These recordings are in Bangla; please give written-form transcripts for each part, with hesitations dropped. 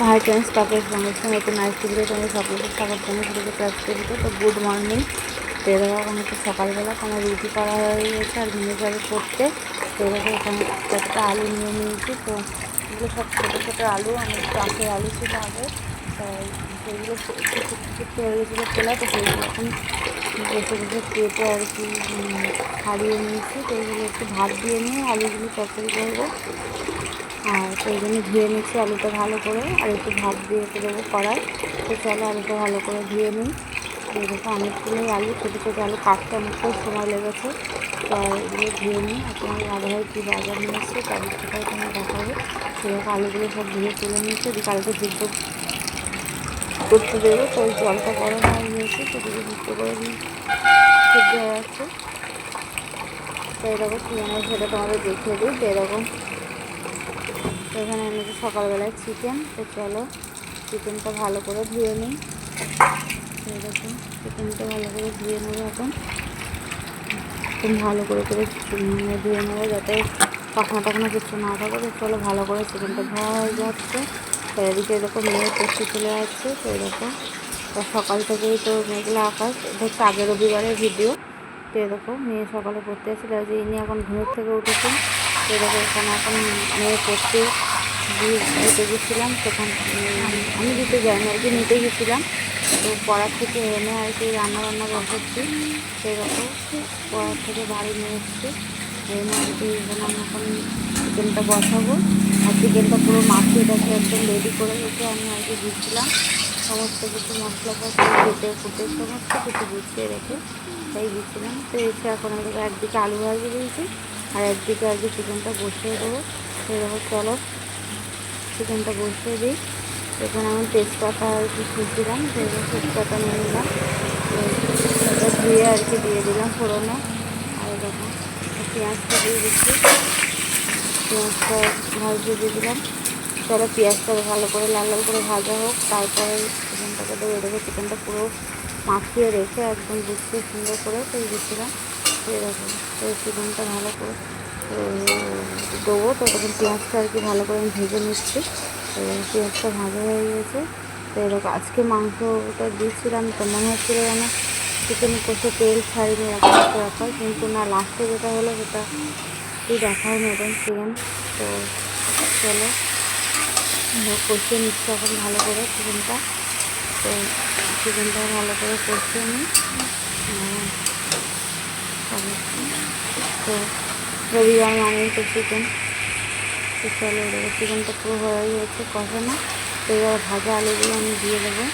হাই ফ্রেন্ডস, তারপরে সঙ্গে সঙ্গে একটু নাইট ভিডিও তোমাদের সকলকে স্বাগত জানাই ভিডিওতে কাজ করতে। তো গুড মর্নিং। তেরো এখন একটু সকালবেলা আমার রুটি করা হয়ে গেছে আর ভেঙে যাবে করতে। তেরো এখানে কতটা আলু নিয়ে নিয়েছি। তো এগুলো সব ছোটো ছোটো আলু, অনেক চাষের আলু ছিল আগে, সেইগুলো একটু শুকনো হয়ে গেছিলো খোলা। তো সেইগুলো এখন বসে বসে কেটে আর কি ছাড়িয়ে নিয়েছি। তো এইগুলো একটু ভাত দিয়ে নিয়ে আলুগুলো তরকারি করবো। আর সেই জন্য ধুয়ে নিচ্ছি আলুটা ভালো করে, আর একটু ভাত দিয়ে দেবো কড়াই। তো চলো আলুটা ভালো করে ধুয়ে নিই। দেখো অনেকগুলোই আলু, ছোটো ছোটো আলু কাটতে অনেকটাই সময় লেগেছে। তো এগুলো ধুয়ে নিই। আপনার দাদাভাই কী বাজার নিয়ে এসছে তাদের সেটাই তোমার দেখাবো। সেরকম আলুগুলো সব ধুয়ে তুলে নিয়েছে, এদিকে আলুটা সিদ্ধ করতে দেবো। তো ওই জলটা গরম হয়ে গিয়েছে, সেদিকে সিদ্ধ করে দিই, সিদ্ধ হয়ে যাচ্ছে। তো এরকম কী জানো সেটা তোমাদের দেখিয়ে দিই। তো এরকম তো এখানে এনেছি সকালবেলায় চিকেন। তো চলো চিকেনটা ভালো করে ধুয়ে নিই। এরকম চিকেনটা ভালো করে ধুয়ে নেবো। এখন ভালো করে ধুয়ে নেবো যাতে পাখনা টাখনা কিছু না থাকে। তো চলো ভালো করে চিকেনটা ধোয়া হয়ে যাচ্ছে। তো এদিকে এরকম মেয়ে পড়তে চলে যাচ্ছে। তো এরকম তো সকাল থেকেই তো মেঘলা আকাশ। এটা হচ্ছে আগের রবিবারের ভিডিও। তো এরকম মেয়ে সকালে পড়তে আসছিল, যে ইনি এখন ঘুমের থেকে উঠেছেন। তো এরকম এখানে এখন মেয়ে পড়তে দিতে গেছিলাম। সেখান আমি দিতে যাইনি আর কি, নিতে গেছিলাম। তো পড়ার থেকে এনে আর কি রান্না বসাচ্ছি। সেরকম পড়ার থেকে বাড়ি নিয়ে এসেছি, এনে আর কি এখানে আমি এখন চিকেনটা বসাবো। আর চিকেনটা পুরো মাখিয়েটাকে একদম রেডি করে রেখে আমি আর কি দিচ্ছিলাম। সমস্ত কিছু মশলাপাতি কেটে ফুটে সমস্ত কিছু গুছিয়ে রেখে তাই দিচ্ছিলাম। তো এসে এখন একদিকে আলু ভাজি দিয়েছি আর একদিকে আর কি চিকেনটা বসিয়ে দেবো। সেরকম চলো চিকেনটা বসিয়ে দিই। এখানে আমি তেজপাতা আর কি খুঁজছিলাম, সেরকম তেজপাতা নিয়ে নিলাম। এটা ধুয়ে আর কি দিয়ে দিলাম ফোড়নে। আর দেখো পেঁয়াজটা দিয়ে দিচ্ছি, পেঁয়াজটা ভাজতে দিয়ে দিলাম। চলো পেঁয়াজটা ভালো করে লাল লাল করে ভাজা হোক, তারপরে চিকেনটাকে দেবো। এটাকে চিকেনটা পুরো মাখিয়ে রেখে একদম গুছিয়ে সুন্দর করে তৈরি দিচ্ছিলাম। এরকম তো চিকেনটা ভালো করে দেবো। তো তখন পেঁয়াজটা আর কি ভালো করে আমি ভেজে নিচ্ছি। পেঁয়াজটা ভাজা হয়ে গেছে। তো এরকম আজকে মাংসটা দিয়েছিলাম, তো মনে হচ্ছিলো যেন চিকেন কষে তেল ছাড়িনি এরকম একটা ব্যাপার, কিন্তু না, লাস্টে যেটা হলো সেটা তুই দেখার মতন চিকেন। তো চলো কষিয়ে নিচ্ছি এখন ভালো করে চিকেনটা। তো চিকেনটা ভালো করে কষিয়ে নিই। তো রবিবার মানেই তো চিকেন। তো চলো এবার চিকেনটা পুরো হয়ে গেছে কষানো। তো এবার ভাজা আলুগুলো আমি দিয়ে দেবো,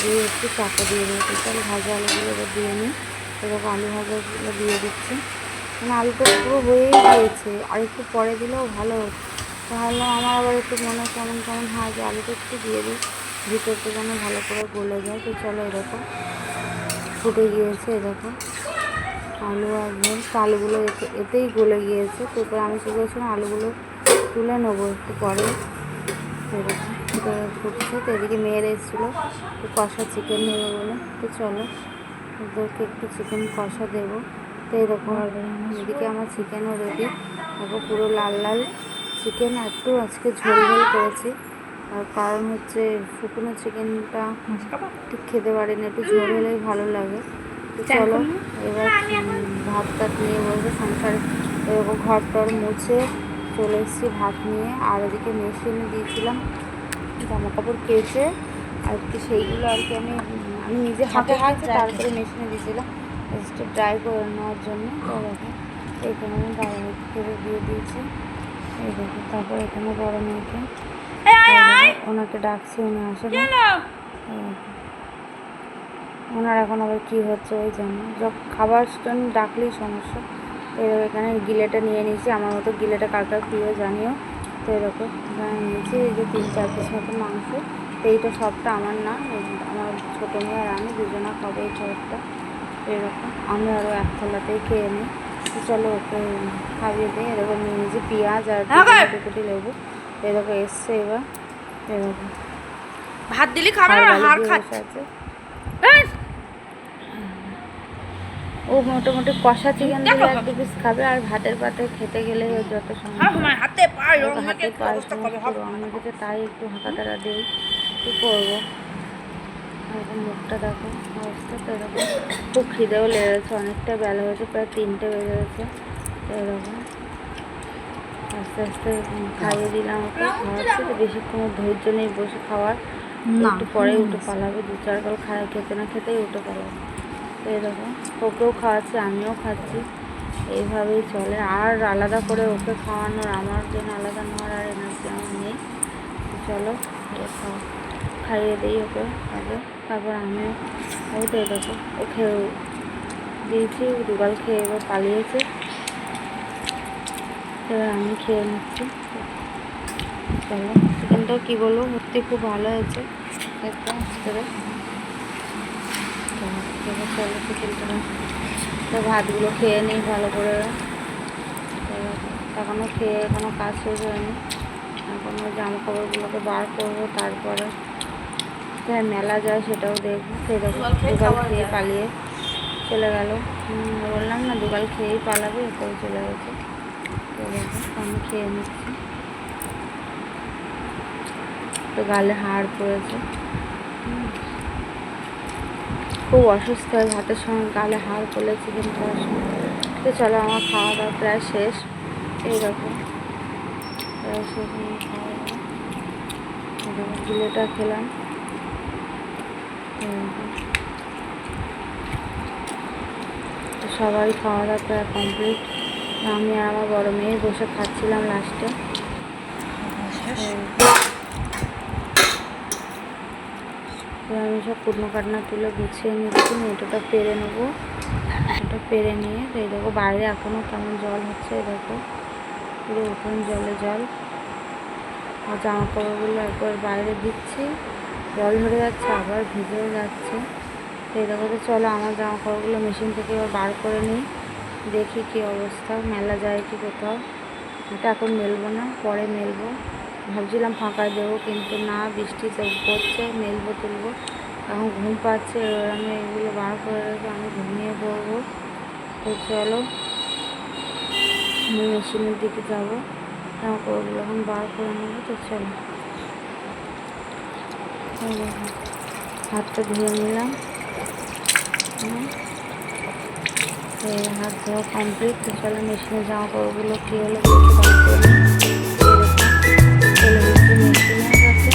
দিয়ে একটু চাপা দিয়ে দেবো। তো চলো ভাজা আলুগুলো এবার দিয়ে নিই। এরকম আলু ভাজাগুলো দিয়ে দিচ্ছি, মানে আলুটা পুরো হয়েই গিয়েছে, আর একটু পরে দিলেও ভালো হতো। তাহলে আমার আবার একটু মনে কেমন কেমন হয় যে আলুটা একটু দিয়ে দিই, ভিতরটা যেন ভালো করে গলে যায়। তো চলো এরকম ফুটে গিয়েছে, এরকম আলু আর আলুগুলো এতেই গলে গিয়েছে। তো এরপর আমি কী করেছিলাম, আলুগুলো তুলে নেবো একটু পরে। এরকম ফুটছে। তো এদিকে মেয়ের এসেছিলো তো কষা চিকেন নেবে বলে। তো চলো ওদেরকে একটু চিকেন কষা দেবো। তো এরকম এদিকে আমার চিকেনও রেডি। দেখো পুরো লাল লাল চিকেন। একটু আজকে ঝোল ঝোল করেছি, আর কারণ হচ্ছে শুকনো চিকেনটা ঠিক খেতে পারি না, একটু ঝোল হলেই ভালো লাগে। তো চলো এবার ভাত টাত নিয়ে বলবো সংসারে। এরকম ঘর টর মুছে চলে এসেছি ভাত নিয়ে। আর ওদিকে মেশিনে দিয়েছিলাম জামা কাপড় কেচে আর কি, সেইগুলো আর কি আমি নিজে হাতে তারপরে মেশিনে দিয়েছিলাম জাস্ট ড্রাই করে নেওয়ার জন্য। তো দেখো এখানে আমি দাদা করে দিয়ে দিয়েছি। এই দেখো তারপর এখানে বড় মেয়েকে ওনাকে ডাকছি, উনি আসে না। ওনার এখন আবার কী হচ্ছে ওই জন্য খাবার জন্য ডাকলেই সমস্যা। তো এরকম এখানে গিলেটা নিয়ে নিয়েছি, আমার মতো গিলেটা কার কার প্রিয় জানিও। তো এরকম এখানে নিয়েছি এই যে 3-4 পিস মতো মাংস। তো এইটা সবটা আমার না, আমার ছোটো মেয়ে আর আমি দুজনা খাবো এই খাবারটা। এরকম আমি আরও এক থালাতেই খেয়ে নিই। তো চলো ওকে খাইয়ে দিই। এরকম নিয়ে নিয়েছি পেঁয়াজ আর কুটি লেবু। এরকম এসছে এবার। এরকম ভাত দিলি খাবার, হাড় খাচ্ছে। ও মোটামুটি কষা চিকেন দিলে 1-2 পিস খাবে, আর ভাতের পাতে খেতে গেলে ওর যত সময় হাতে পায়ে রং মেখেছে, তাই একটু হাঁকাতারা দিই, কী করবো। এরকম মুখটা দেখো অবস্থা। তো এরকম খুব খিদেও লেগেছে, অনেকটা বেলা হয়েছে, প্রায় 3টে বেজে গেছে। তো এরকম আস্তে আস্তে খাইয়ে দিলাম ওকে, খাওয়াচ্ছি। তো বেশিক্ষণ ধৈর্য নেই বসে খাওয়ার, একটু পরে উঠে পালাবে, 2-4 গাল খেতে না খেতেই উঠে পালাবে। তো এরকম ওকেও খাওয়াচ্ছি, আমিও খাচ্ছি, এইভাবেই চলে। আর আলাদা করে ওকে খাওয়ানোর, আমার জন্য আলাদা নেওয়ার আর এনার্জি আমার নেই। চলো খাইয়ে দিই ওকে আগে, তারপর আমিও। ওই তো দেখো ও খেয়েও দিয়েছি, 2 গাল খেয়ে এবার পালিয়েছে। এবার আমি খেয়ে নিচ্ছি। চলো চিকেনটাও কী বলবো, সত্যি খুব ভালো হয়েছে একটা ভিতরে। এবার চলো চিকেনটা, তো ভাতগুলো খেয়ে নিই ভালো করে। এখনও খেয়ে এখনও কাজ শেষ হয়নি, এখনও জামা কাপড়গুলোকে বার করবো, তারপরে মেলা যায় সেটাও দেখবো। সেই দেখো 2 গাল খেয়ে পালিয়ে চলে গেল। বললাম না 2 গাল খেয়েই পালাবে, এতেও চলে গেছে। তো দেখো আমি খেয়ে নিচ্ছি। তো গালে হাড় পড়েছে, খুব অসুস্থ হয় ভাতের সঙ্গে গালে হাড় পড়লে চিকেন খাওয়ার সময়। তো চলো আমার খাওয়া দাওয়া প্রায় শেষ, এইরকম প্রায় শেষ। খাওয়া দাওয়া গিলেটা খেলাম। তো সবাই খাওয়া দাওয়া প্রায় কমপ্লিট, আমি আর আমার বড় মেয়ে বসে খাচ্ছিলাম লাস্টে। আমি সব কুটনো কাটনা তুলে গুছিয়ে নিচ্ছি, মেয়েটা পেরে নেবো। এটা পেরে নিয়ে এই দেখো বাইরে এখনও কেমন জল হচ্ছে, এই দেখো পুরো উঠোন জলে জল। আর জামা কাপড়গুলো একবার বাইরে দিচ্ছি, জল ধরে যাচ্ছে, আবার ভিজেও যাচ্ছে। তো এই দেখো। তো চলো আমার জামা কাপড়গুলো মেশিন থেকে এবার বার করে নিই, দেখি কী অবস্থা, মেলা যায় কি কোথাও। এটা এখন মেলবো না, পরে মেলবো। ভাবছিলাম ফাঁকায় দেবো, কিন্তু না, বৃষ্টি তো পড়ছে, মেলবো তুলবো। এখন ঘুম পাচ্ছে, এবার আমি এগুলো বার করে রেখে আমি ঘুমিয়ে পড়বো। তো চলো আমি মেশিনের দিকে যাবো, জামা কাপড়গুলো এখন বার করে নেবো। তো চলো হাতটা ধুয়ে নিলাম, হাত ধোয়া কমপ্লিট। তো চলো মেশিনের জামা কাপড়গুলো কী হলো বার করে নিই। চলে গেছি মেশিনের কাছে।